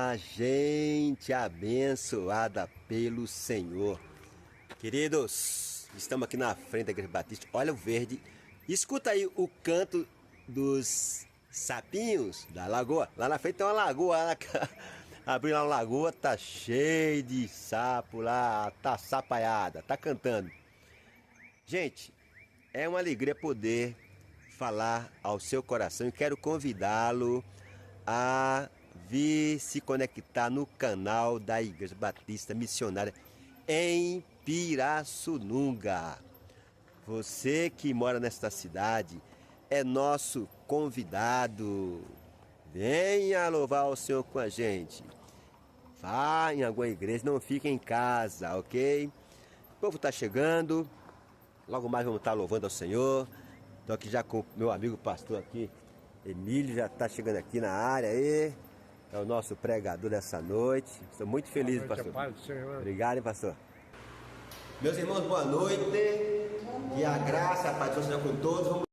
Olá, gente abençoada pelo Senhor. Queridos, estamos aqui na frente da Igreja Batista. Olha o verde. Escuta aí o canto dos sapinhos da lagoa. Lá na frente tem uma lagoa. Abriu lá uma lagoa, tá cheio de sapo lá, tá sapaiada, tá cantando. Gente, é uma alegria poder falar ao seu coração e quero convidá-lo a vir se conectar no canal da Igreja Batista Missionária em Pirassununga. Você que mora nesta cidade é nosso convidado. Venha louvar o Senhor com a gente. Vá em alguma igreja, não fique em casa, ok? O povo está chegando. Logo mais vamos estar louvando ao Senhor. Estou aqui já com o meu amigo pastor aqui, Emílio, já está chegando aqui na área aí. É o nosso pregador dessa noite. Estou muito feliz, pastor. Pai do Senhor. Obrigado, hein, pastor. Meus irmãos, boa noite. Que a graça, a paz do Senhor com todos.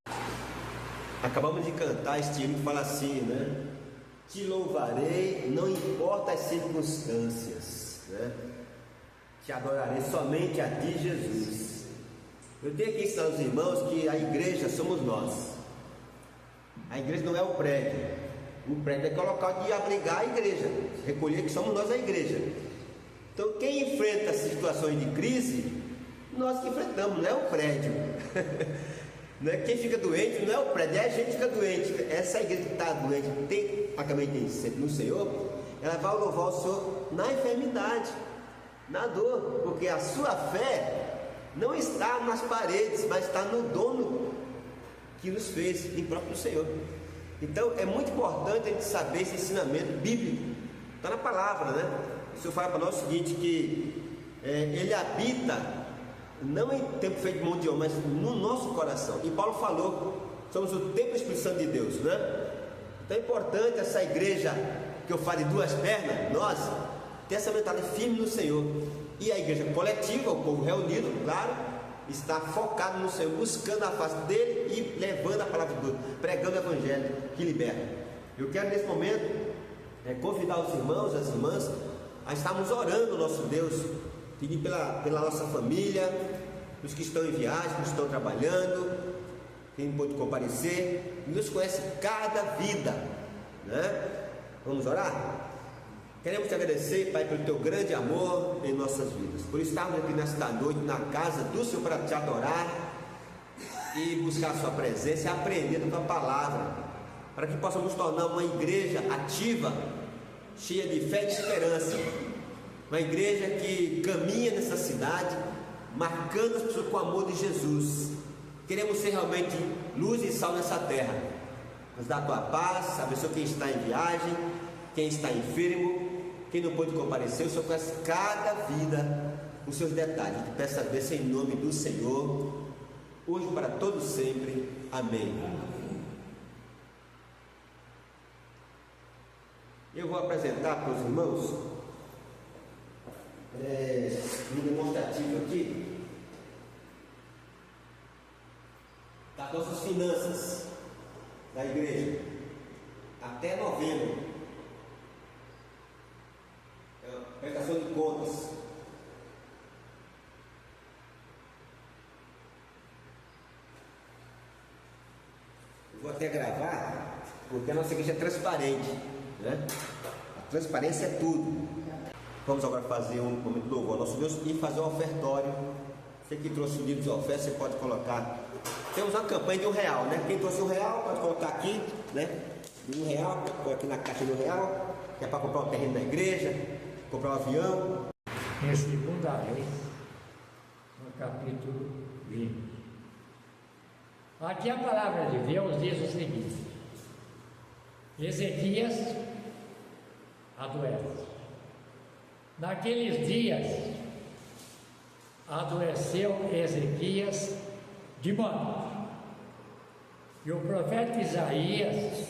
Acabamos de cantar este hino que fala assim, né? Te louvarei, não importa as circunstâncias, né? Te adorarei somente a ti, Jesus. Eu tenho que ensinar aos irmãos que a igreja somos nós. A igreja não é o prédio. O prédio é colocar de abrigar a igreja, recolher que somos nós a igreja. Então quem enfrenta situações de crise, nós que enfrentamos, não é o prédio. Não é quem fica doente, não é o prédio, é a gente que fica doente. Essa igreja que está doente, tecnicamente no Senhor, ela vai louvar o Senhor na enfermidade, na dor, porque a sua fé não está nas paredes, mas está no dono que nos fez, em próprio Senhor. Então é muito importante a gente saber esse ensinamento bíblico. Está na palavra, né? O Senhor fala para nós o seguinte, que Ele habita não em tempo feito de mão de homem, mas no nosso coração. E Paulo falou, somos o templo do Espírito Santo de Deus, né? Então é importante essa igreja que eu falo de duas pernas, nós, ter essa mentalidade firme no Senhor. E a igreja coletiva, o povo reunido, claro, está focado no Senhor, buscando a face dele e levando a palavra de Deus, pregando o evangelho que liberta. Eu quero nesse momento convidar os irmãos, as irmãs, a estarmos orando ao nosso Deus, pedir pela nossa família, os que estão em viagem, que estão trabalhando, quem pode comparecer. Deus conhece cada vida, né? Vamos orar? Queremos te agradecer, Pai, pelo teu grande amor em nossas vidas, por estarmos aqui nesta noite na casa do Senhor para te adorar e buscar a sua presença e aprender da tua palavra, para que possamos tornar uma igreja ativa, cheia de fé e de esperança, uma igreja que caminha nessa cidade, marcando as pessoas com o amor de Jesus. Queremos ser realmente luz e sal nessa terra. Nos dá a tua paz, abençoa quem está em viagem, quem está enfermo, quem não pôde comparecer. O Senhor conhece cada vida, os seus detalhes. Te peço a bênção em nome do Senhor, hoje para todos sempre. Amém. Eu vou apresentar para os irmãos um demonstrativo aqui das nossas finanças da igreja até novembro. Prestação de contas. Eu vou até gravar, porque a nossa igreja é transparente, né? A transparência é tudo. Vamos agora fazer um momento de louvor ao nosso Deus e fazer um ofertório. Você que trouxe o livro de oferta, você pode colocar. Temos uma campanha de R$1, né? Quem trouxe R$1 pode colocar aqui, né? De R$1, põe aqui na caixa de R$1, que é para comprar o terreno da igreja, comprar um avião. Em 2 Reis, no capítulo 20. Aqui a palavra de Deus diz o seguinte: Ezequias adoece. Naqueles dias adoeceu Ezequias de modo que o profeta Isaías,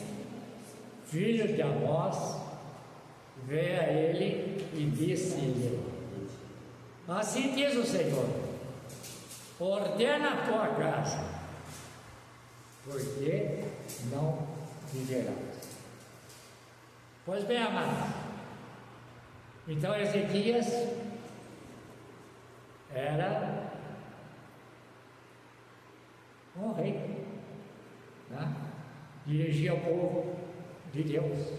filho de Amós, veio a ele e disse-lhe: Assim diz o Senhor, ordena a tua casa, porque não viverás. Pois bem, amados, Então Ezequias era um rei, né? Dirigia o povo de Deus.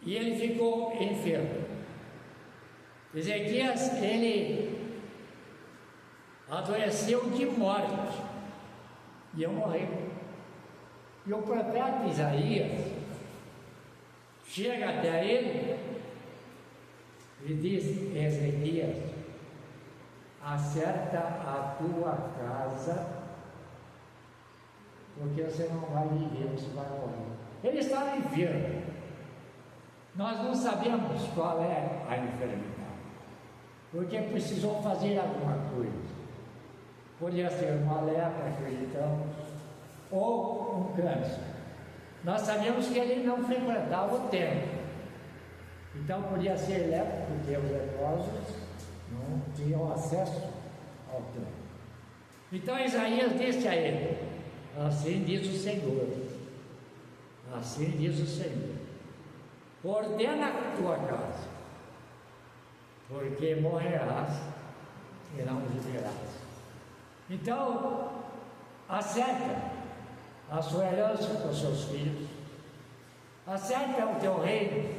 E ele ficou enfermo. Ezequias, ele adoeceu de morte, ia morrer. E o profeta Isaías chega até ele e diz: Ezequias, acerta a tua casa, porque você não vai viver, você vai morrer. Ele estava enfermo. Nós não sabemos qual é a enfermidade, porque precisou fazer alguma coisa. Podia ser uma lepra, acreditamos, ou um câncer. Nós sabemos que ele não frequentava o templo, então podia ser lepra, porque os leprosos não tinham acesso ao templo. Então Isaías disse a ele: assim diz o Senhor, assim diz o Senhor, ordena a tua casa, porque morrerás e não viverás. Então, acerta a sua herança com os seus filhos, acerta o teu reino,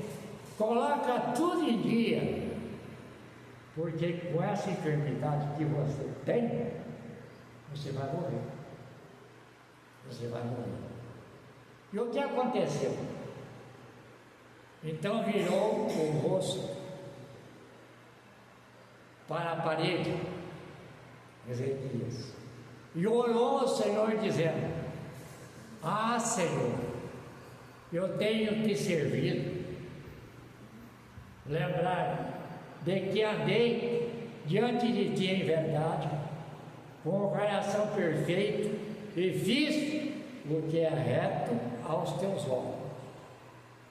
coloca tudo em dia, porque com essa enfermidade que você tem, você vai morrer. Você vai morrer. E o que aconteceu? Então virou o rosto para a parede, Ezequias, e orou ao Senhor dizendo: ah, Senhor, eu tenho te servido. Lembrar de que andei diante de ti em verdade, com o coração perfeito, e fiz o que é reto aos teus olhos.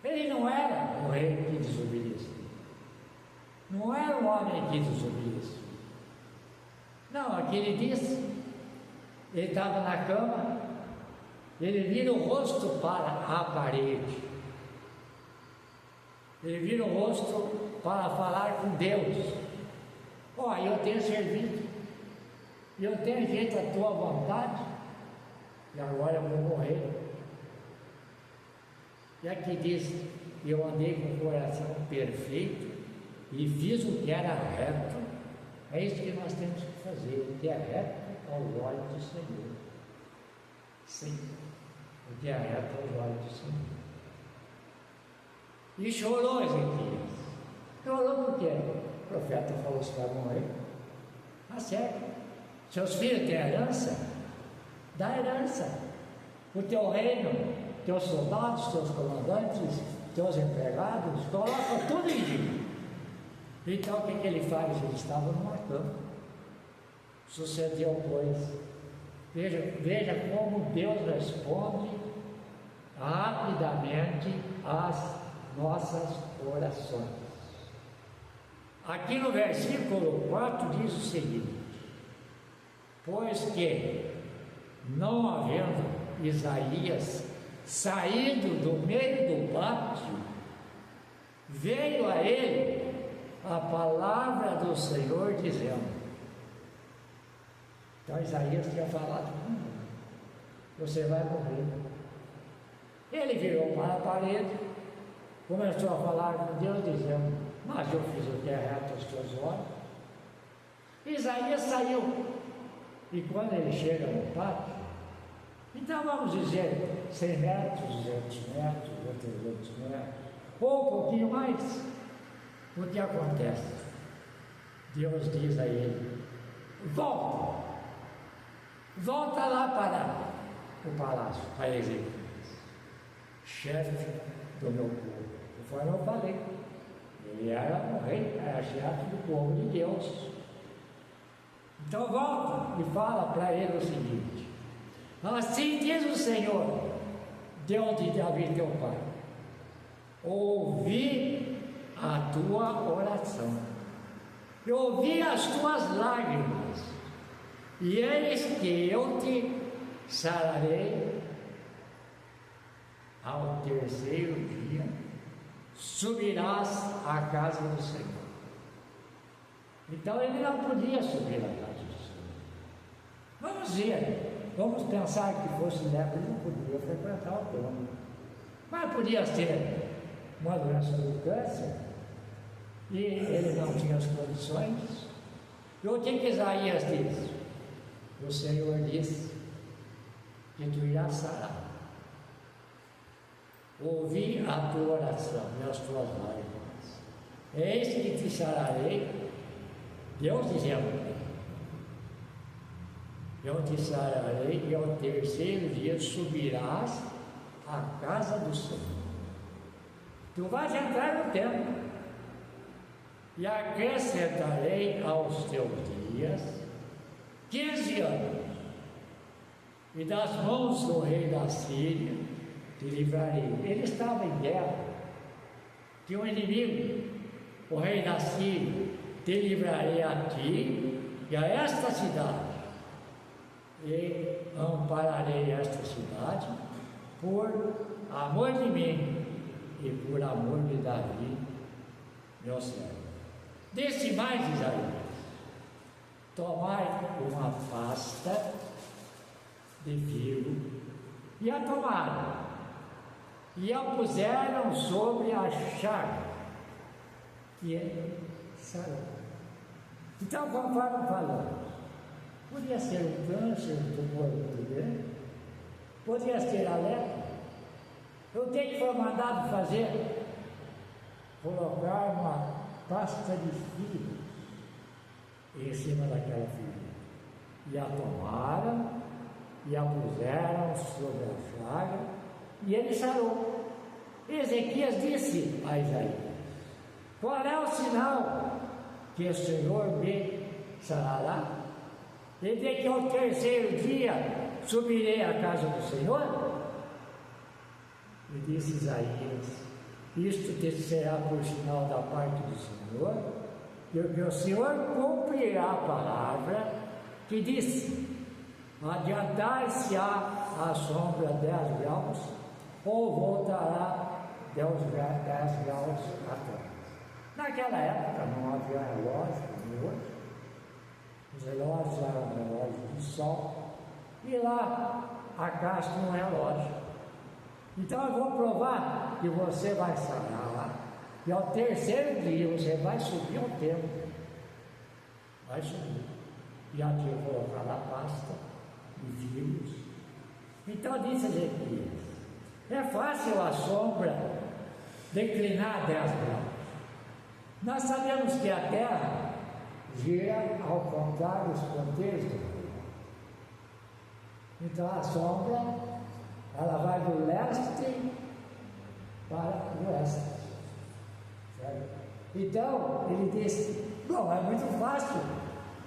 Ele não era um rei que desobedecia, não era um homem que desobedecia. Não, aqui ele disse, ele estava na cama, ele vira o rosto para a parede, ele vira o rosto para falar com Deus. Ó, eu tenho servido, eu tenho feito a tua vontade, e agora eu vou morrer. E aqui diz: eu andei com o coração perfeito e fiz o que era reto. É isso que nós temos que fazer, o que é reto aos olhos do Senhor. Sim, o que é reto aos olhos do Senhor. E chorou Ezequias. Chorou por quê? O profeta falou: você vai morrer. Tá certo. Seus filhos têm herança? Dá herança. O teu reino, teus soldados, teus comandantes, teus empregados, coloca tudo em dia. Então o que ele faz? Ele estava numa cama. Sucedeu, pois. Veja como Deus responde rapidamente às nossas orações. Aqui no versículo 4 diz o seguinte: pois que, não havendo Isaías saído do meio do pátio, veio a ele a palavra do Senhor dizendo. Então Isaías tinha falado: você vai morrer. Ele virou para a parede, começou a falar com Deus dizendo: mas eu fiz o que é reto aos teus olhos. Isaías saiu, e quando ele chega no pátio, então vamos dizer 100 metros, 200 metros, 300 metros, ou um pouquinho mais. O que acontece? Deus diz a ele: volta lá para o palácio, para Ezequias, chefe do meu povo. Conforme eu falei, ele era um rei, era chefe do povo de Deus. Então volta e fala para ele o seguinte: assim diz o Senhor, Deus de Davi teu pai, ouvi a tua oração, eu ouvi as tuas lágrimas, e eis que eu te sararei ao terceiro dia, subirás à casa do Senhor. Então ele não podia subir à casa do Senhor. Vamos ver, vamos pensar que fosse lepra, ele não podia frequentar o templo. Mas podia ter uma doença do câncer, e ele não tinha as condições. E o que Isaías diz? O Senhor disse que tu irás sarar. Ouvi a tua oração e as tuas lágrimas. Eis que te sararei. Deus dizendo: eu te sararei, e ao terceiro dia subirás à casa do Senhor. Tu vais entrar no templo, e acrescentarei aos teus dias 15 anos, e das mãos do rei da Síria te livrarei. Ele estava em guerra, tinha um inimigo, o rei da Síria. Te livrarei a ti e a esta cidade, e ampararei esta cidade por amor de mim e por amor de Davi, meu servo. Disse mais Isaías: tomai uma pasta de fio, e a tomaram, e a puseram sobre a chaga, e ele sarou. Então, conforme falamos, podia ser um câncer, um tumor muito grande, podia ser a lepra. O que foi mandado fazer? Colocar uma pasta de fio em cima daquela ferida, e a tomaram e a puseram sobre a chaga, e ele sarou. Ezequias disse a Isaías: qual é o sinal que o Senhor me sarará? E de que ao terceiro dia subirei à casa do Senhor? E disse Isaías: isto te será por sinal da parte do Senhor, porque o Senhor cumprirá a palavra que disse: adiantar-se-á a sombra 10 graus, ou voltará 10 graus atrás. Naquela época não havia relógio como hoje. Os relógios eram relógios de sol, e lá acasta um relógio. Então eu vou provar que você vai sarar lá, e ao terceiro dia você vai subir ao templo, vai subir, e aqui eu vou colocar a pasta de fios. Então disse Ezequias: é fácil a sombra declinar 10 graus. Nós sabemos que a Terra gira ao contrário dos ponteiros do relógio. Então a sombra, ela vai do leste para o oeste, certo? Então ele disse: bom, é muito fácil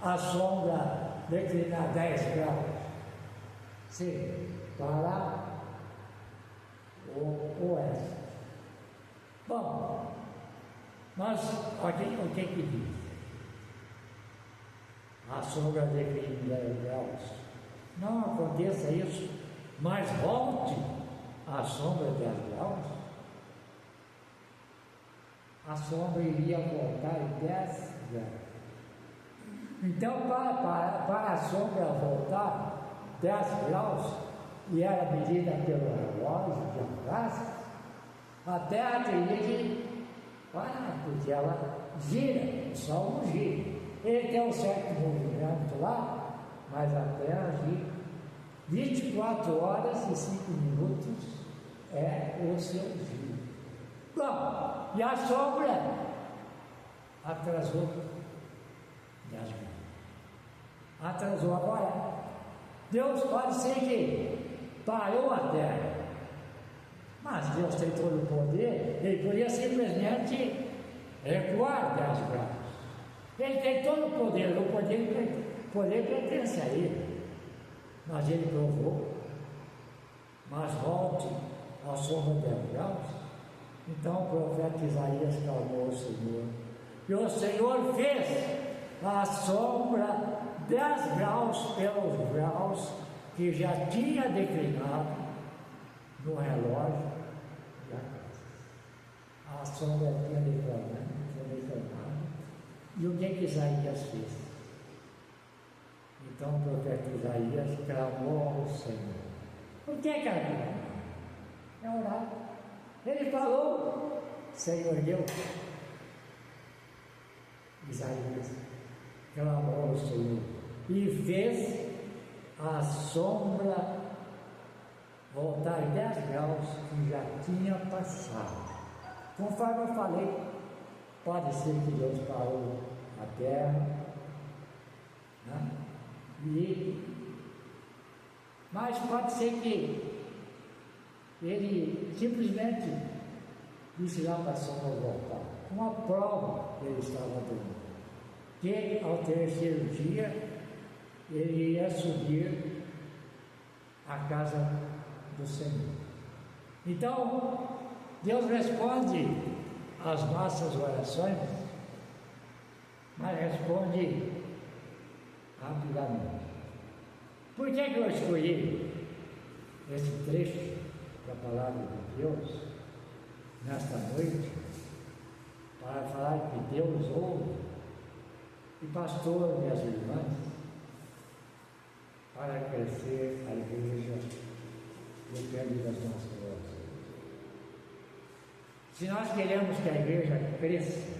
a sombra declinar 10 graus. Sim, para o oeste. Bom, mas o que diz? A sombra declina 10 graus. Não aconteça isso, mas volte a sombra 10 graus. A sombra iria voltar em 10 graus. Então, para a sombra voltar 10 graus, e era medida pelo relógio de atraso, a Terra teria que parar, porque ela gira, o Sol não gira. Ele tem um certo movimento lá, mas a Terra gira. 24 horas e 5 minutos é o seu giro. Bom, e a sombra atrasou 10 graus. Atrasou agora. Deus pode ser que parou a Terra, mas Deus tem todo o poder. Ele podia simplesmente recuar 10 graus. Ele tem todo o poder, o poder pertence a ele, mas ele provou. Mas volte à sombra 10 graus. Então o profeta Isaías clamou ao Senhor, e o Senhor fez a sombra 10 graus pelos graus que já tinha declinado no relógio da casa. A sombra tinha declarado. E o que Isaías fez? Então o profeta Isaías clamou ao Senhor. O que é clamar? É orar. Ele falou, Senhor Deus. Isaías clamou ao Senhor e fez a sombra voltar 10 graus que já tinha passado. Conforme eu falei, pode ser que Deus parou a terra, né? Mas pode ser que ele simplesmente disse lá para a sombra voltar. Uma prova que ele estava dando, que ao terceiro dia ele ia subir à casa do Senhor. Então, Deus responde às nossas orações, mas responde rapidamente. Por que eu escolhi esse trecho da palavra de Deus nesta noite? Para falar que Deus ouve, e pastor, minhas irmãs, para crescer a igreja depende das nossas orações. Se nós queremos que a igreja cresça,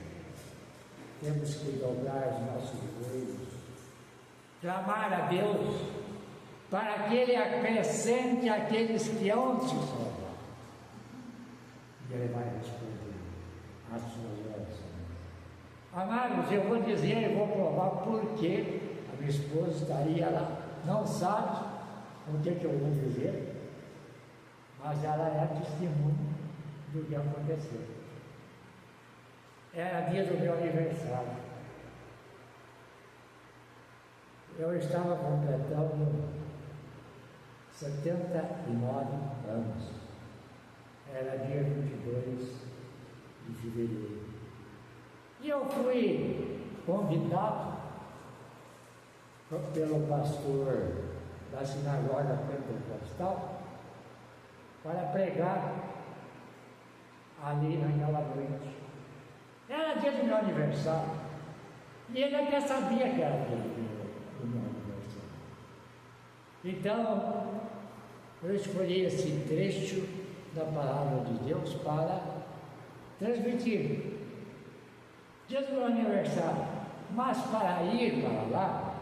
temos que dobrar os nossos joelhos, clamar a Deus para que Ele acrescente aqueles que hão de se salvar. E Ele vai responder às suas orações. Amados, eu vou dizer e vou provar por que a minha esposa estaria lá. Não sabe o que eu vou dizer, mas ela é testemunha do que aconteceu. Era dia do meu aniversário. Eu estava completando 79 anos. Era dia 22 de fevereiro. E eu fui convidado pelo pastor da sinagoga pentecostal para pregar ali naquela noite. Era dia do meu aniversário. E ele até sabia que era dia do meu aniversário. Então, eu escolhi esse trecho da palavra de Deus para transmitir. Dia do meu aniversário. Mas para ir para lá,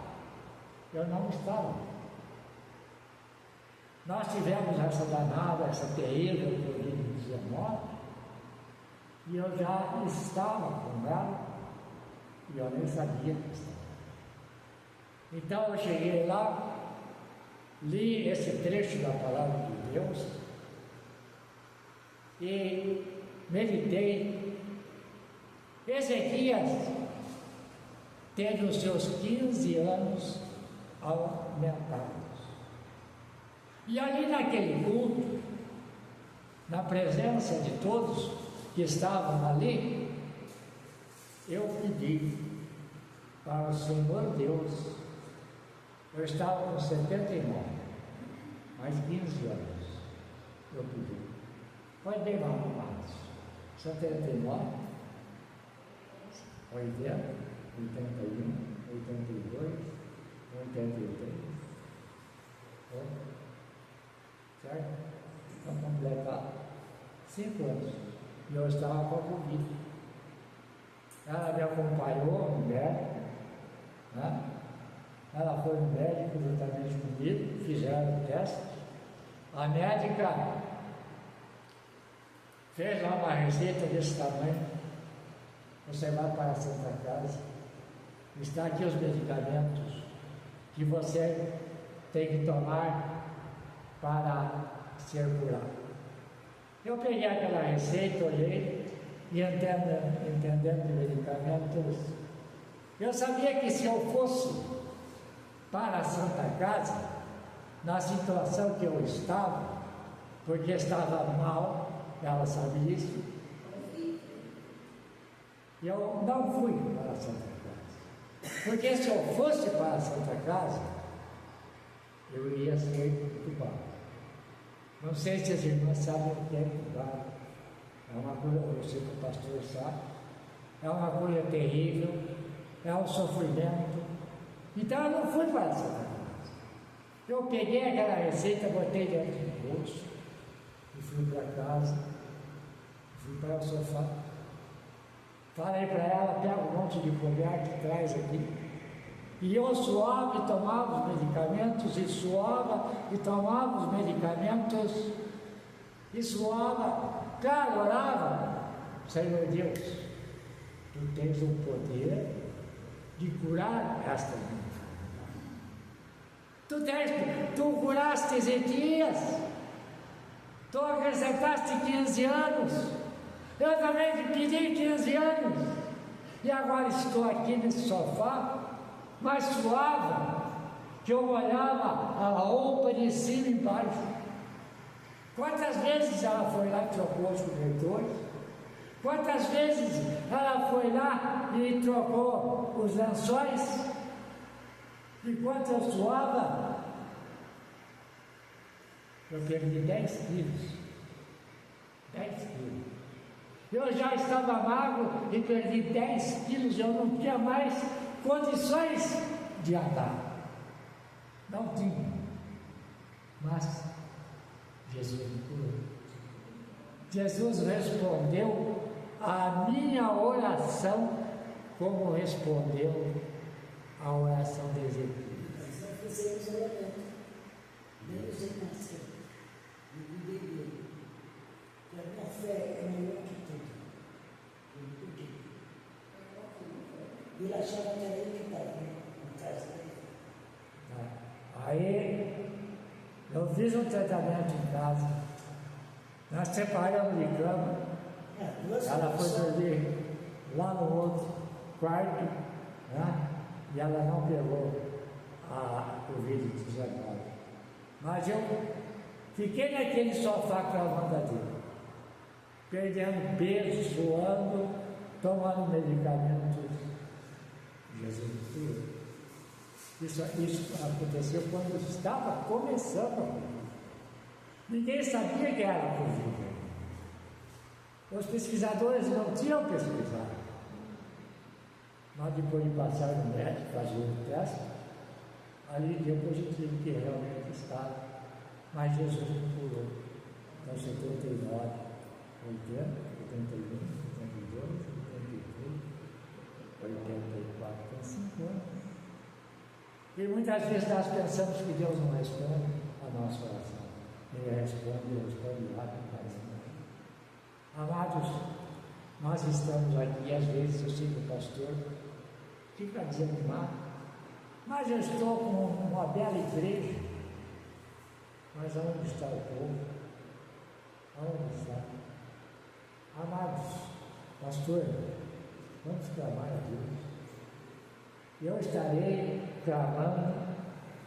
eu não estava. Nós tivemos essa danada, essa terrível Covid-19, e eu já estava com ela, e eu nem sabia que estava. Então eu cheguei lá, li esse trecho da palavra de Deus, e meditei. Ezequias teve os seus 15 anos aumentados. E ali naquele culto, na presença de todos que estavam ali, eu pedi para o Senhor Deus. Eu estava com 79, mais 15 anos. Eu pedi. Foi bem lá no março. 79, 80, 81, 82, 83. Certo? Para completar 5 anos. E eu estava com a Covid. Ela me acompanhou no médico, né? Ela foi no médico juntamente comigo, fizeram o teste. A médica fez lá uma receita desse tamanho. Você vai para a Santa Casa, está aqui os medicamentos que você tem que tomar para ser curado. Eu peguei aquela receita, olhei, e entendendo de medicamentos, eu sabia que se eu fosse para a Santa Casa, na situação que eu estava, porque estava mal, ela sabe isso, eu não fui para a Santa Casa. Porque se eu fosse para a Santa Casa, eu ia ser entubado. Não sei se as irmãs sabem o que é entubado. É uma coisa, eu sei que o pastor sabe, é uma coisa terrível, é um sofrimento. Então eu não fui para essa casa. Eu peguei aquela receita, botei dentro do bolso e fui para casa, fui para o sofá. Falei para ela, pega um monte de colher que traz aqui. E eu suava e tomava os medicamentos, e suava e tomava os medicamentos, e suava, claro, orava. Senhor Deus, tu tens o poder de curar esta enfermidade. Tu curaste Ezequias, tu acrescentaste 15 anos, eu também te pedi 15 anos, e agora estou aqui nesse sofá, mas suava, que eu olhava a roupa de cima e embaixo. Quantas vezes ela foi lá e trocou os cobertores? Quantas vezes ela foi lá e trocou os lençóis? Enquanto eu suava, eu perdi 10 quilos. 10 quilos. Eu já estava magro e perdi 10 quilos, eu não tinha mais condições de andar. Não tinha. Mas Jesus me curou. Jesus respondeu a minha oração como respondeu a oração de Ezequias. Nós não fizemos oramento, menos em nascer, no viver. E a minha fé é melhor que tudo. Por quê? E ele achava que era ele que estava na casa dele. Aí eu fiz um tratamento em casa. Nós separamos de cama. Ela foi dormir lá no outro quarto, né? E ela não pegou o Covid-19. Mas eu fiquei naquele sofá cravando a Deus, perdendo peso, suando, tomando medicamentos. Jesus me curou. Isso aconteceu quando eu estava começando. Ninguém sabia que era Covid. Os pesquisadores não tinham pesquisado. Mas depois de passar no médico, fazer o teste, ali depois eu tive que realmente estar. Mas Jesus me curou. Então, 79, 80, 81, 82, 83, 84, tem 5 anos. E muitas vezes nós pensamos que Deus não responde a nossa oração. Ele responde rapidamente. Amados, nós estamos aqui, e às vezes eu sei que o pastor fica desanimado, mas eu estou com uma bela igreja, mas aonde está o povo? Aonde está? Amados, pastor, vamos clamar a Deus. Eu estarei clamando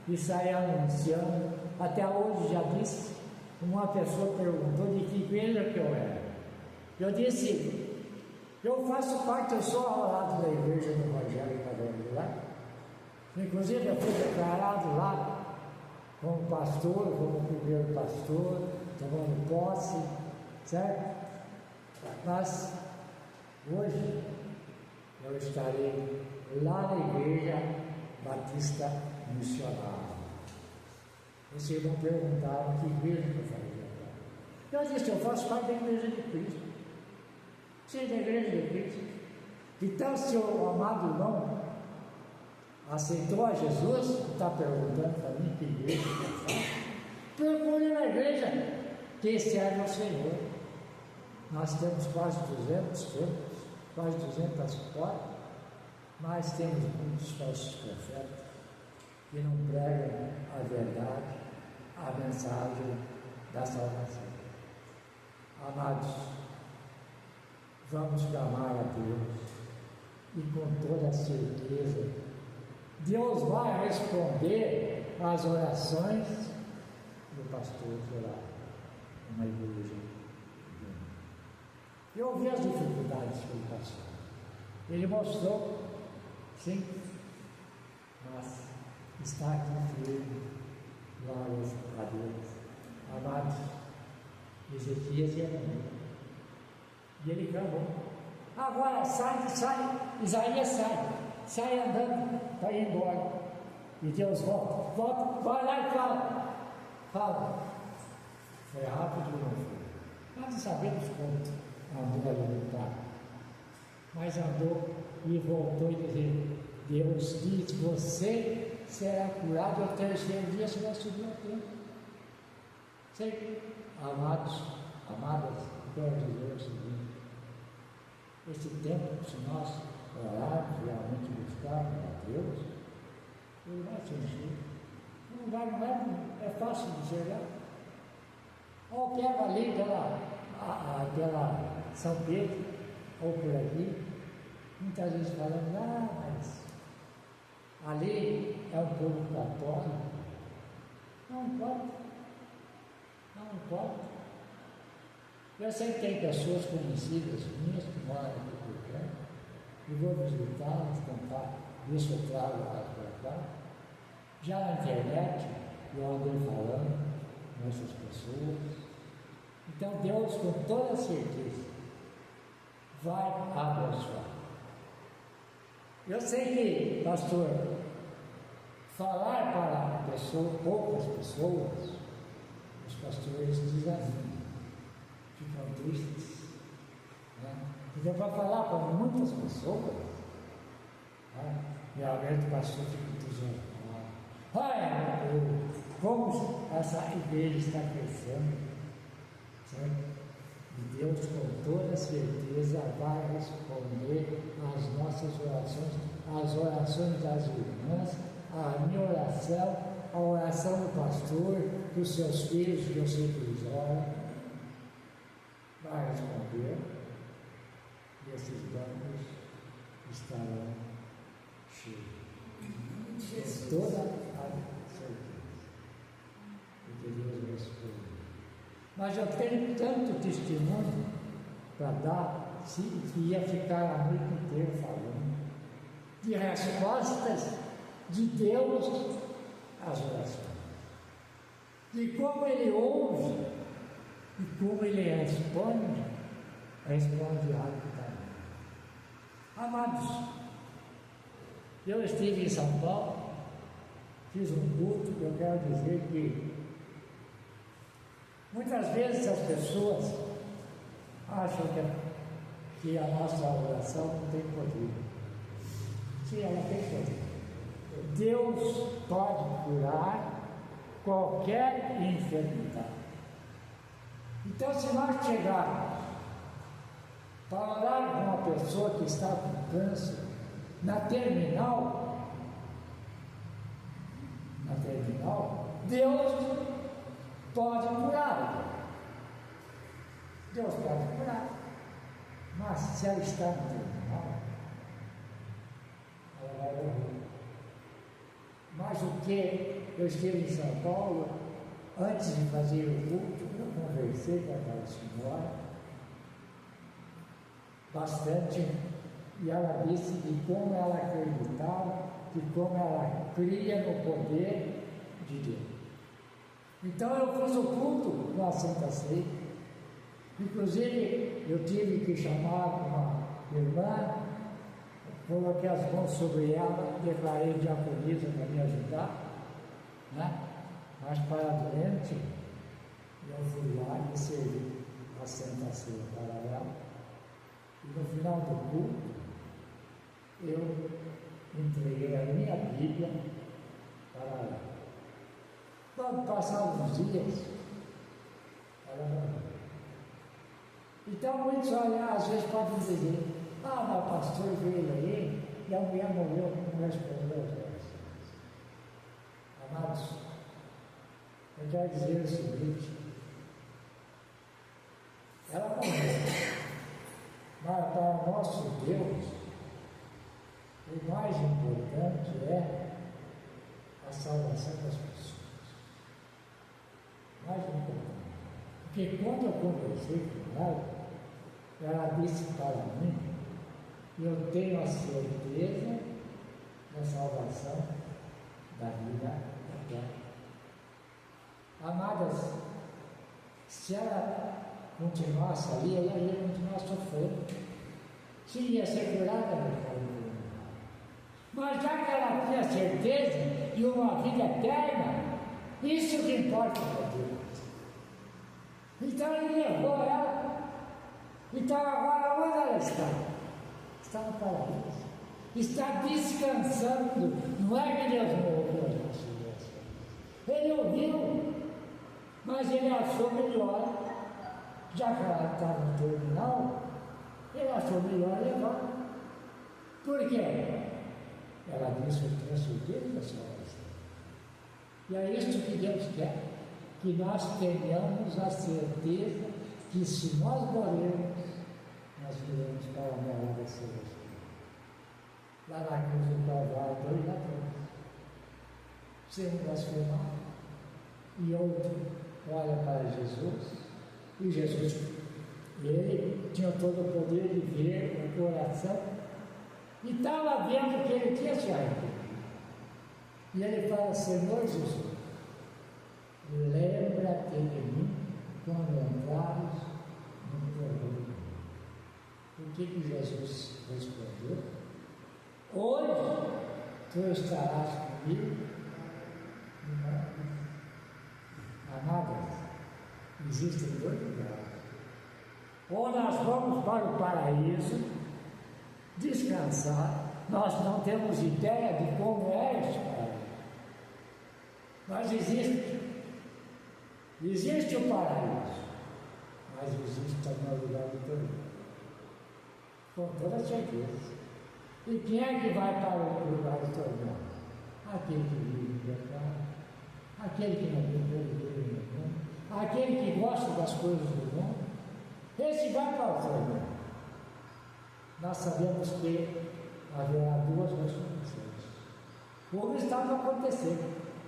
e sairei anunciando. Até hoje já disse, uma pessoa perguntou de que igreja que eu era. Eu disse, eu faço parte, eu sou ao lado da igreja do Evangelho Quadrangular. Inclusive eu fui declarado lá como pastor, como primeiro pastor, tomando posse, certo? Mas hoje eu estarei lá na igreja Batista Missionária. Vocês vão perguntar que igreja que eu falei. Eu disse, eu faço parte da igreja de Cristo. Seja da igreja de Cristo. Então, se o amado irmão aceitou a Jesus, está perguntando para mim que igreja que eu faço, procure na igreja que serve ao Senhor. Nós temos quase 200 templos, quase 200 portas, mas temos muitos falsos profetas que não pregam a verdade, a mensagem da salvação. Amados, vamos clamar a Deus e com toda certeza Deus vai responder às orações do pastor lá na igreja. Eu vi as dificuldades que ele passou. Ele mostrou, sim, mas está aqui firme, glórias a Deus. Amados, Ezequias ia morrer. E bom. Agora sai, Isaías sai andando para ir embora. E Deus volta, vai lá e fala. Foi rápido ou não foi? Nós não sabemos quanto andou ali no carro. Mas andou e voltou e dizia, Deus diz, você será curado ao terceiro dia, você vai subir ao templo. Sei, amadas, quero dizer o seguinte, esse tempo, se nós orarmos, realmente buscarmos a Deus, ele vai se encher. Não é fácil de chegar. Ou pega ali pela São Pedro, ou por aqui, muitas vezes falando, mas ali é um povo católico. Não importa. Eu sei que tem pessoas conhecidas minhas que moram aqui por perto, e vou visitá-las, tentar ver se eu trago elas para cá. Já na internet, eu andei falando com essas pessoas. Então Deus, com toda certeza, vai abençoar. Eu sei que, pastor, falar para poucas pessoas, os pastores desanimam, ficam tristes. Né? Então, para falar para muitas pessoas, né? Realmente o pastor fica dizendo, olha, como essa igreja está crescendo, certo? E Deus, com toda certeza, vai responder às nossas orações, às orações das irmãs, à minha oração, a oração do pastor, dos seus filhos, que eu sei que eles oram. Vai responder, e esses bancos estarão cheios. Com toda a certeza. Porque Deus responde. Mas eu tenho tanto testemunho para dar, que ia ficar a noite inteira falando, de respostas de Deus às orações. De como Ele ouve e como Ele responde rapidamente. Amados, eu estive em São Paulo, fiz um culto, que eu quero dizer que muitas vezes as pessoas acham que a nossa oração não tem poder. Sim, ela tem poder. Deus pode curar qualquer enfermidade. Então, se nós chegarmos para orar com uma pessoa que está com câncer, na terminal, Deus pode curar. Deus pode curar. Mas se ela está no terminal, ela vai morrer. Mas o que eu estive em São Paulo, antes de fazer o culto, eu conversei com aquela senhora bastante, e ela disse de como ela acreditava, de como ela cria no poder de Deus. Então eu fiz o culto na Santa Ceia. Inclusive eu tive que chamar uma irmã, coloquei as mãos sobre ela, declarei diaconisa para me ajudar, né? Mas para doente, eu fui lá e servi a Santa Ceia para ela. E no final do culto, eu entreguei a minha Bíblia para ela. Quando passaram uns dias, ela morreu. Então muitos às vezes podem dizer, mas o pastor veio aí e a mulher morreu, não respondeu as orações. Amados, eu quero dizer o seguinte, ela morreu, mas para o nosso Deus, o mais importante é a salvação das pessoas. Mais importante. Porque quando eu conversei com ela disse para mim, eu tenho a certeza da salvação da vida eterna. Amadas, se ela continuasse ali, ela ia continuar sofrendo. Se ia ser curada, mas já que ela tinha certeza de uma vida eterna, isso que importa para Deus. Então ele levou ela. Então agora onde ela está? Está no paraíso. Está descansando. Não é que Deus não ouviu as nossas orações. Ele ouviu, mas ele achou melhor, já que ela está no terminal, ele achou melhor levar. Por quê? Ela disse: eu tenho certeza da sua oração. E é isso que Deus quer, que nós tenhamos a certeza que se nós morrermos, nós viremos para a morada celestial. Lá na cruz do Calvário, 2 ladrões, sem blasfemar, e outro olha para Jesus, e Jesus, ele tinha todo o poder de ver o coração, e estava vendo que ele tinha se arrependido. E ele fala: Senhor Jesus, lembra-te de mim quando entrares no teu reino. O que Jesus respondeu? Hoje tu estarás comigo no paraíso. Amadas, existem 2 lugares. Ou nós vamos para o paraíso descansar. Nós não temos ideia de como é esse paraíso. Mas existe o paraíso, mas existe também o lugar do tormento, com toda certeza. E quem é que vai para o lugar do tormento? Aquele que vive no pecado, aquele que não tem vergonha no mundo, aquele que gosta das coisas do mundo, esse vai para o tormento. Nós sabemos que haverá 2 ressurreições. Como está para acontecer.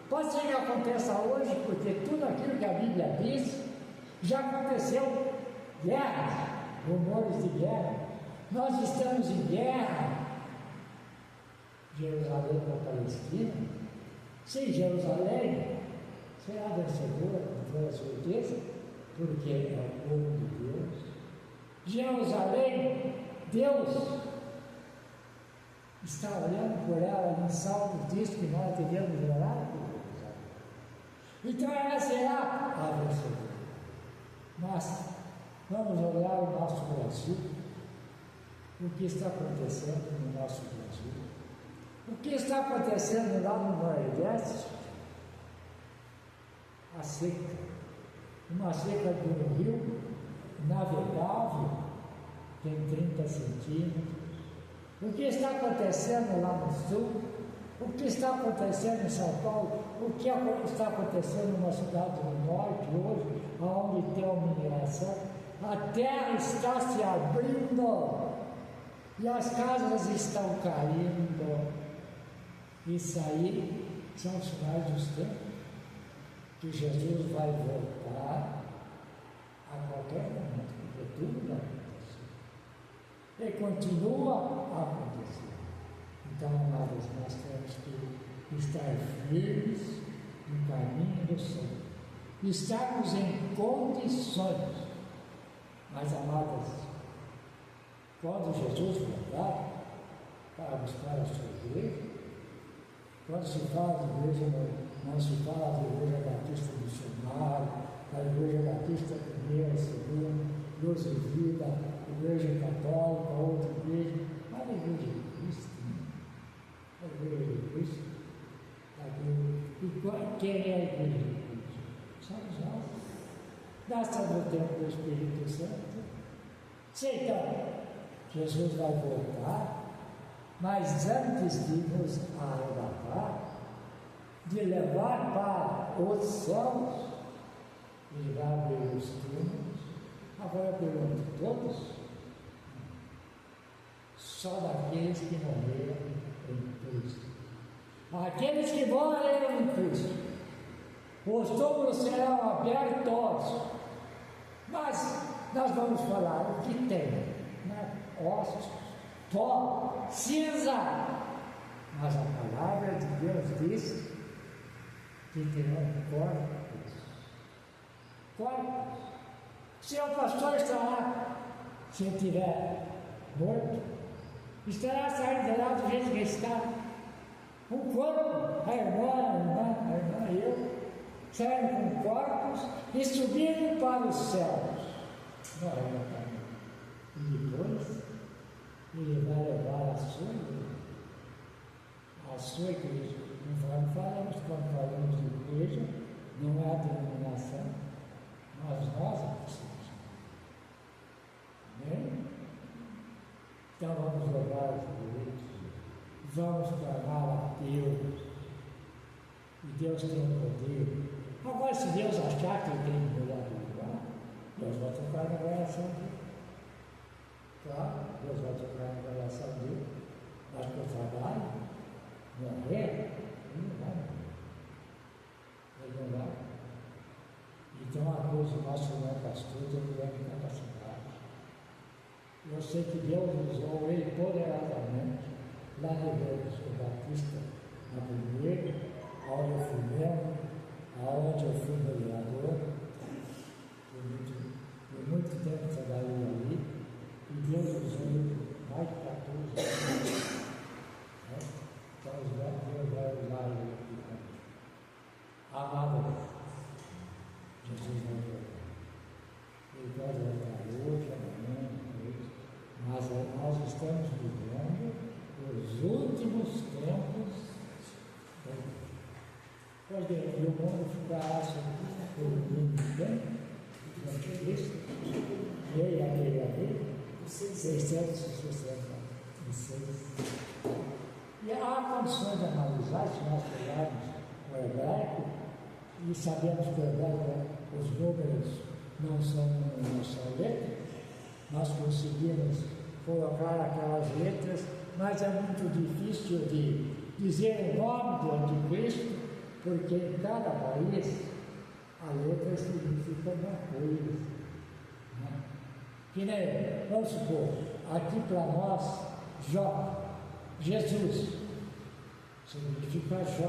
Pode ser que aconteça hoje, porque tudo aquilo que a Bíblia diz já aconteceu. Guerras, rumores de guerra. Nós estamos em guerra. Jerusalém com a Palestina. Sim, Jerusalém será vencedora, com toda certeza, porque é o povo de Deus. Jerusalém, Deus está olhando por ela. Em Salmos diz que nós devemos orar por Jerusalém. Então ela será a vencedora. Mas vamos olhar o nosso Brasil, o que está acontecendo no nosso Brasil, o que está acontecendo lá no Nordeste, a seca, uma seca de um rio navegável, tem 30 centímetros. O que está acontecendo lá no Sul, o que está acontecendo em São Paulo, o que está acontecendo na cidade do Norte hoje, onde tem uma mineração, a terra está se abrindo e as casas estão caindo. Isso aí são sinais dos tempos, que Jesus vai voltar a qualquer momento, porque tudo vai acontecer. E continua a acontecer. Então, amados, nós temos que estar firmes no caminho do Senhor. Estarmos em condições. Mas, amadas, quando Jesus voltar para buscar a sua igreja, quando se fala de igreja, não se fala de igreja batista missionária, da igreja batista primeira, segunda, Luz e Vida, igreja católica, outra igreja, mas a igreja de Cristo, a igreja de Cristo, e quem é a igreja de Cristo? Somos nós. Nós estamos no tempo do Espírito Santo. Então, Jesus vai voltar, mas antes de nos arrebatar, de levar para os céus, ele vai abrir os túmulos. Agora eu pergunto: todos? Só daqueles que morreram em Cristo. Aqueles que morreram em Cristo, os túmulos serão abertos, mas nós vamos falar o que tem, né? Ossos, pó, cinza. Mas a palavra de Deus diz que terão corpos. Corpos. Seu pastor estará, se ele estiver morto, estará saindo de lá do jeito que está. O corpo, a irmã e eu, saem com corpos e subindo para os céus. No arrebatamento. E depois, ele vai levar a sua igreja. Conforme falamos, quando falamos de igreja, não é a denominação, mas nós é que somos. Amém? Então vamos levar os direitos, vamos torná-la a Deus. E Deus tem o poder. Agora, se Deus achar que ele tem que mudar do lugar, Deus vai tocar na relação dele. Claro, Deus vai tocar na relação dele. Mas que eu trabalho, morrer, ele não vai morrer. Ele não vai. Então, a coisa do nosso irmão pastor tem grande capacidade. Eu sei que Deus usou ele poderosamente lá no Rio do Batista, na primeira, onde eu fui membro, aonde eu fui vereador. Por muito tempo trabalhei ali, e Deus usou ele mais de 14 anos. Então, Deus vai usar ele aqui também. Amado, Jesus vai voltar. Ele pode voltar hoje, amanhã, depois, mas nós estamos vivendo os últimos tempos. Pois bem, e o mundo ficará sobre o mundo bem, durante Cristo, e ele, 666. E há condições de analisar, se nós pegarmos o hebraico, e sabemos que o hebraico, os números não são letras, nós conseguimos colocar aquelas letras, mas é muito difícil de dizer o nome do anticristo, porque em cada país a letra significa uma coisa. Né? Que nem, vamos supor, aqui para nós, J, Jesus, significa J.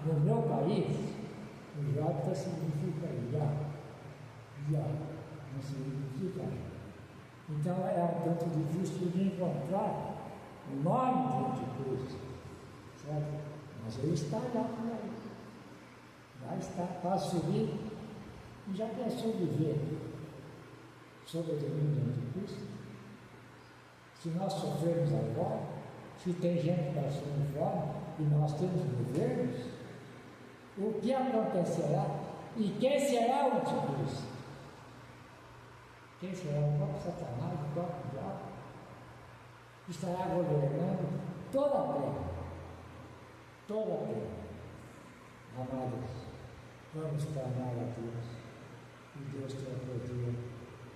No meu país, o J significa Já. Já, não significa J. Então é um tanto difícil de encontrar o nome do anticristo, certo? Mas ele está lá por aí. Já está para subir. E já pensou viver sob o domínio do anticristo? Se nós sofrermos agora, se tem gente passando fome e nós temos governos, o que acontecerá? E quem será o anticristo? Quem será o próprio Satanás, o próprio diabo? Estará governando toda a terra. Toda a terra. Amados, vamos clamar a Deus. E Deus tem o poder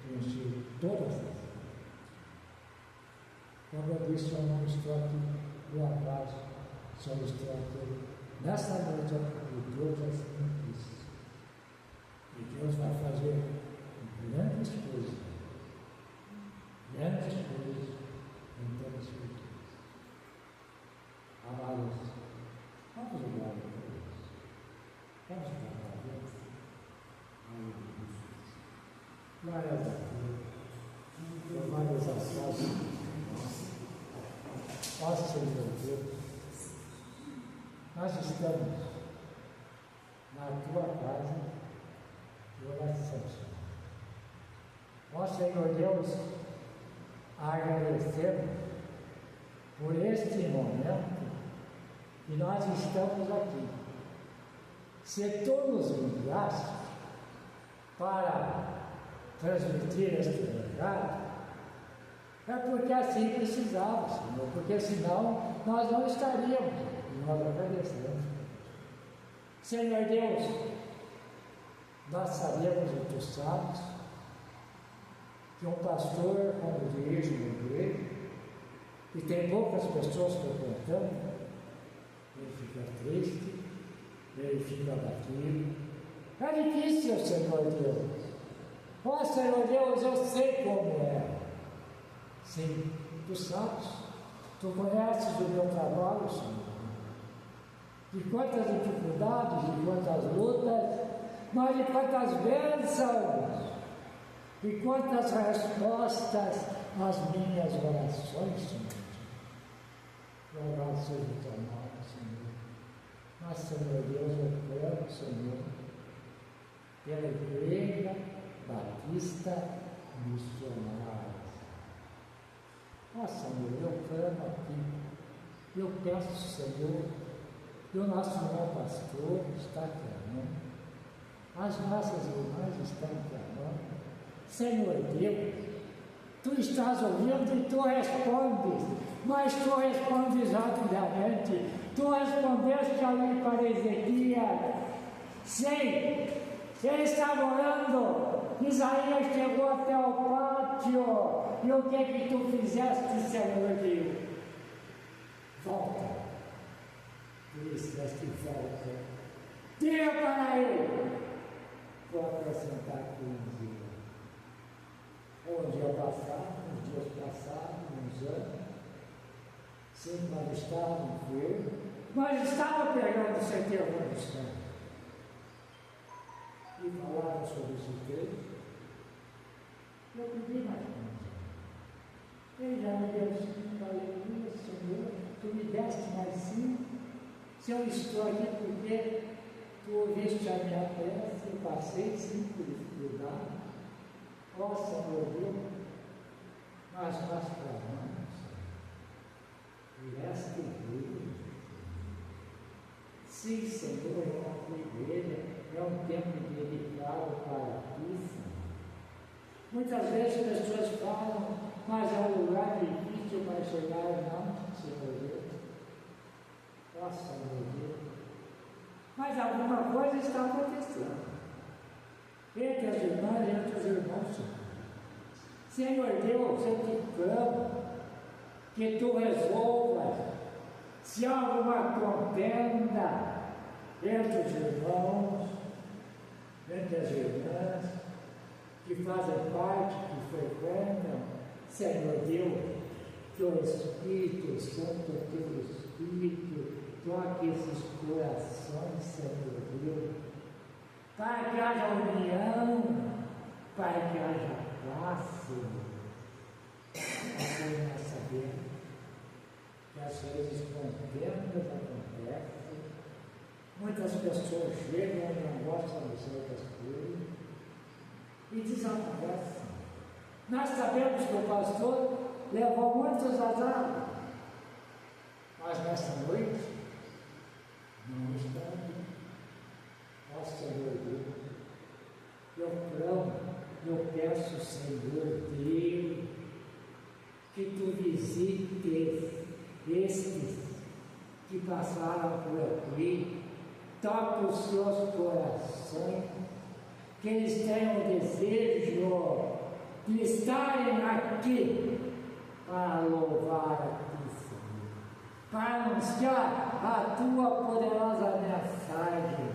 de encher todas as terras. Como eu disse, eu não estou aqui por acaso, só estou aqui nessa noite de Deus assim disse. E Deus vai fazer grandes coisas em todas as vidas. Amados, vamos orar a Deus. Vamos orar a Deus. Glória a Deus. Louvado a Deus. Ó Senhor Deus, nós estamos na tua casa de oração. Ó Senhor Deus, agradecemos por este momento que nós estamos aqui. Se tu nos enviaste para transmitir este legado, é porque assim precisava, Senhor, porque senão nós não estaríamos, e nós agradecemos. Senhor Deus, nós sabemos e tu sabes que um pastor, quando dirige uma igreja, e tem poucas pessoas frequentando, ele fica triste, ele fica abatido. É difícil, Senhor Deus. Ó Senhor Deus, eu sei como é. Sim, tu sabes, tu conheces o meu trabalho, Senhor. De quantas dificuldades, de quantas lutas, mas de quantas bênçãos e quantas respostas às minhas orações, Senhor. Louvado seja o teu nome, Senhor. Mas, Senhor Deus, eu clamo, Senhor, pela Igreja Batista Missionária. Ó Senhor, eu clamo aqui, eu peço, Senhor, que o nosso irmão pastor está clamando, as nossas irmãs estão clamando. Senhor Deus, tu estás ouvindo e tu respondes, mas tu respondes rapidamente. Tu respondeste ali para Ezequias. Sim, ele estava orando. Isaías chegou até o pátio. E o que tu fizeste, Senhor Deus? Volta. Tu disseste volta. Diga para ele. Vou acrescentar 15 dias. Um dia passado, uns dias passados, uns anos. Sim, mas estava enfermo. Mas estava pegando sem ter condição. E falaram sobre esse texto. Eu pedi mais condição. Ele já me deu 5, aleluia, Senhor, tu me deste mais 5. Se eu estou aqui porque tu ouviste a minha prece, eu passei 5 dificuldades. Ó Senhor Deus, mas nós clamamos, e esta igreja, sim, Senhor, é a tua igreja, é um tempo dedicado para ti, Senhor. Muitas vezes as pessoas falam, mas é um lugar difícil para chegar, não, Senhor Deus. Ó Senhor Deus. Mas alguma coisa está acontecendo. Entre as irmãs e entre os irmãos, Senhor Deus, eu te clamo que tu resolvas se há alguma contenda entre os irmãos, entre as irmãs que fazem parte, que frequentam, Senhor Deus, que o Espírito Santo, o teu Espírito, toque esses corações, Senhor Deus, para que haja união, para que haja paz, Senhor. Assim nós sabemos que às vezes contendas acontecem, muitas pessoas chegam e não gostam de certas coisas e desaparecem. Nós sabemos que o pastor levou muitos azares, mas nessa noite não está aqui. Ó Senhor Deus, eu clamo, eu peço, Senhor Deus, que tu visites estes que passaram por aqui, toque os seus corações, que eles tenham o desejo de estarem aqui para louvar a ti, Senhor, para anunciar a tua poderosa mensagem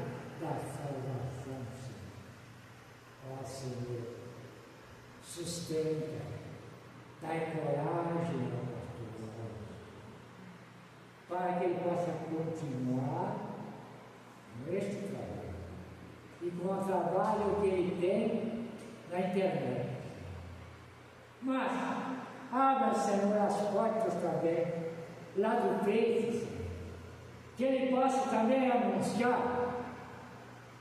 da salvação, Senhor. Ó Senhor, sustenta, dai coragem ao pastor, para que ele possa continuar neste trabalho e com o trabalho que ele tem na internet. Mas abra, Senhor, as portas também lá do Face, que ele possa também anunciar.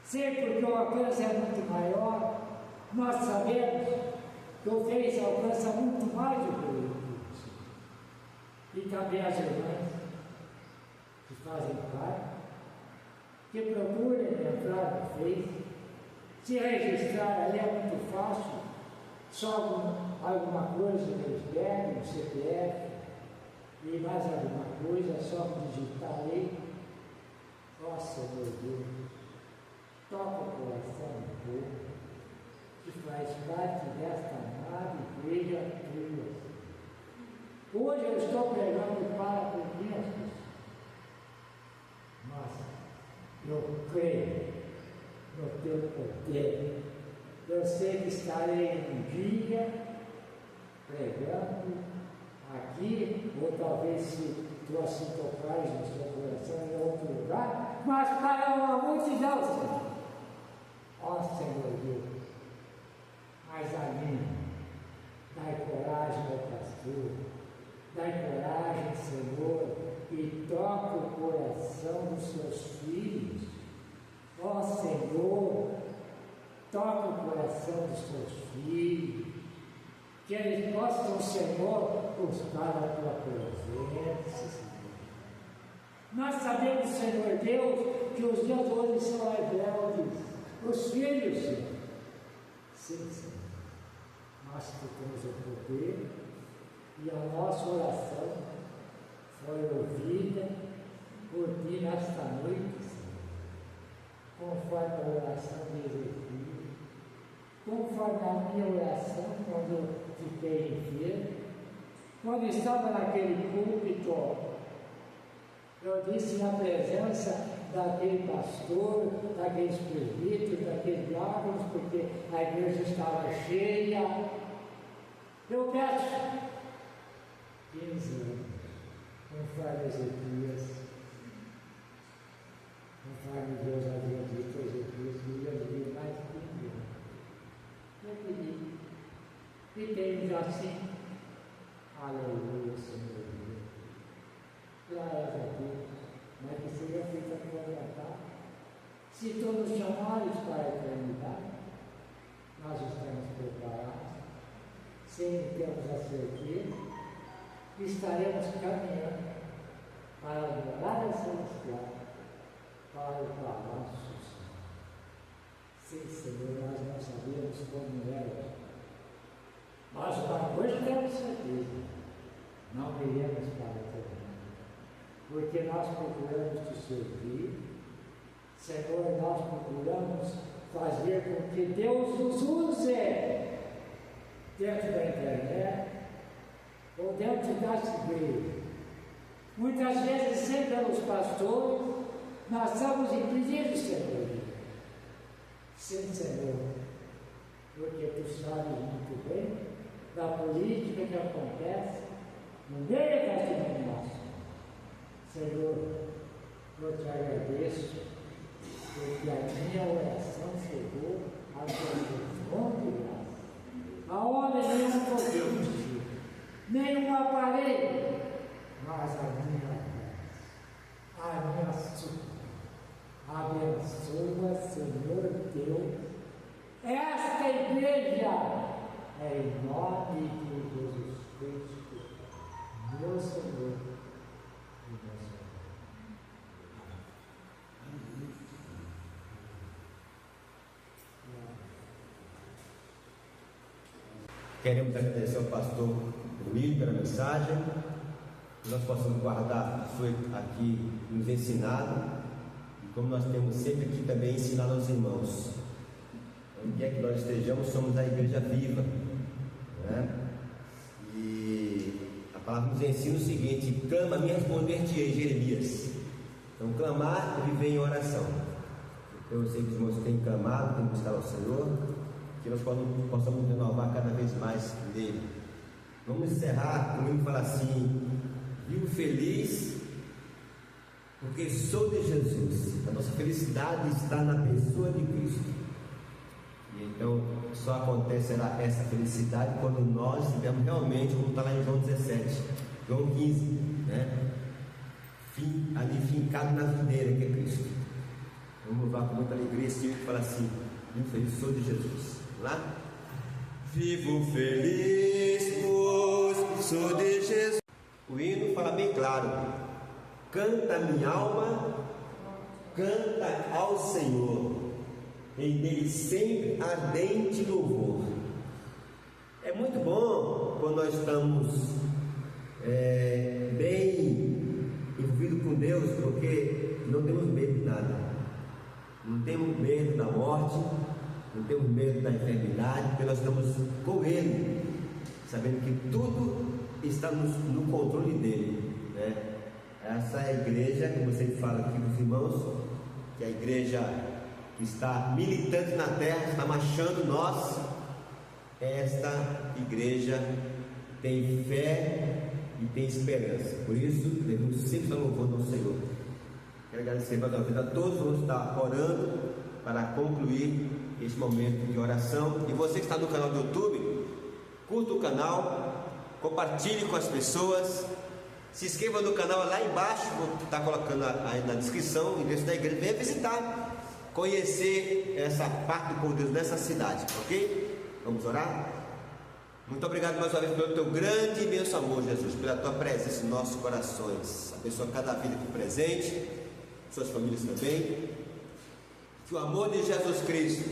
Sei porque o alcance é muito maior, nós sabemos que o Face alcança muito mais do que o YouTube. E também as irmãs que fazem parte, que procurem entrar no Face, se registrar ali é muito fácil, só alguma coisa que eles pedem, um CPF, e mais alguma coisa, é só digitar ali. Ó Senhor Deus, toca o coração do povo, que faz parte desta amada igreja tua. Hoje eu estou pregando para pequenas pessoas, mas eu creio no teu poder. Eu sei que estarei um dia pregando aqui, ou talvez se tu assim tocares no seu coração em outro lugar, mas para uma multidão, Senhor. Ó Senhor Deus, mas a mim, dai coragem ao pastor, dai coragem, Senhor, e toca o coração dos seus filhos. Ó Senhor, toca o coração dos teus filhos, que eles possam, Senhor, buscar a tua presença, Senhor. Nós sabemos, Senhor Deus, que os dias hoje são rebeldes, os filhos, Senhor. Sim, Senhor. Nós que temos o poder e a nossa oração foi ouvida por ti nesta noite, Senhor. Conforme a oração de Ezequiel, conforme a minha oração quando eu fiquei enfermo, quando estava naquele púlpito, eu disse na presença daquele pastor, daqueles presbíteros, daqueles diáconos, porque a igreja estava cheia. Eu peço 15 anos, conforme Ezequias, conforme Deus havia dito a Ezequias que ia viver mais de 15 anos. Eu pedi. E temos assim, aleluia, Senhor Deus. Glórias a Deus, mas que seja feita a tua vontade. Se tu nos chamares para a eternidade, nós estamos preparados, sempre temos a certeza que estaremos caminhando para a morada celestial, para o palácio. Sim, Senhor, nós não sabemos como era, mas uma coisa temos certeza: não iremos para a eternidade. Porque nós procuramos te servir, Senhor, nós procuramos fazer com que Deus nos use dentro da internet ou dentro das igrejas. Muitas vezes, sem pelos pastores, nós estamos impedidos, Senhor. Sim, Senhor, porque tu sabes muito bem da política que acontece no meio das denominações. Senhor, eu te agradeço, porque a minha oração chegou a teu trono de graça, aonde nenhum poder, nenhum aparelho, mas a minha graça, a minha súplica. Abençoa, Senhor Deus, esta igreja, em nome de Jesus Cristo, meu Senhor. Queremos agradecer ao pastor Luiz pela mensagem, que nós possamos guardar o foi aqui nos ensinado, e como nós temos sempre aqui também ensinado aos irmãos, onde quer que nós estejamos, somos a igreja viva, né? E a palavra nos ensina o seguinte: clama, me responder-te-ei, Jeremias. Então, clamar e viver em oração. Eu sei que os irmãos têm clamado, têm buscado ao Senhor, que nós possamos renovar cada vez mais nele. Vamos encerrar com ele falar assim: vivo feliz porque sou de Jesus. A nossa felicidade está na pessoa de Cristo. E então só acontecerá essa felicidade quando nós estivermos realmente, como está lá em João 17, João 15, né? Ali fincado na videira que é Cristo. Vamos lá com muita alegria esse e falar assim: vivo feliz, sou de Jesus. Lá? Vivo feliz, pois sou de Jesus. O hino fala bem claro: canta minha alma, canta ao Senhor, em dele sempre ardente louvor. É muito bom quando nós estamos bem envolvidos com Deus, porque não temos medo de nada, não temos medo da morte, não temos medo da enfermidade, porque nós estamos com Ele, sabendo que tudo está no controle dele, né? Essa é a igreja, como você fala aqui dos irmãos, que é a igreja que está militante na terra, está marchando nós. Esta igreja tem fé e tem esperança, por isso devemos sempre estar louvando ao Senhor. Quero agradecer mais uma vez a todos, vamos estar orando para concluir esse momento de oração. E você que está no canal do YouTube, curta o canal, compartilhe com as pessoas, se inscreva no canal lá embaixo, vou estar colocando aí na descrição o endereço da igreja. Venha visitar, conhecer essa parte do povo de Deus nessa cidade, ok? Vamos orar? Muito obrigado mais uma vez pelo teu grande e imenso amor, Jesus, pela tua presença em nossos corações. Abençoa cada vida aqui presente, suas famílias também. Que o amor de Jesus Cristo,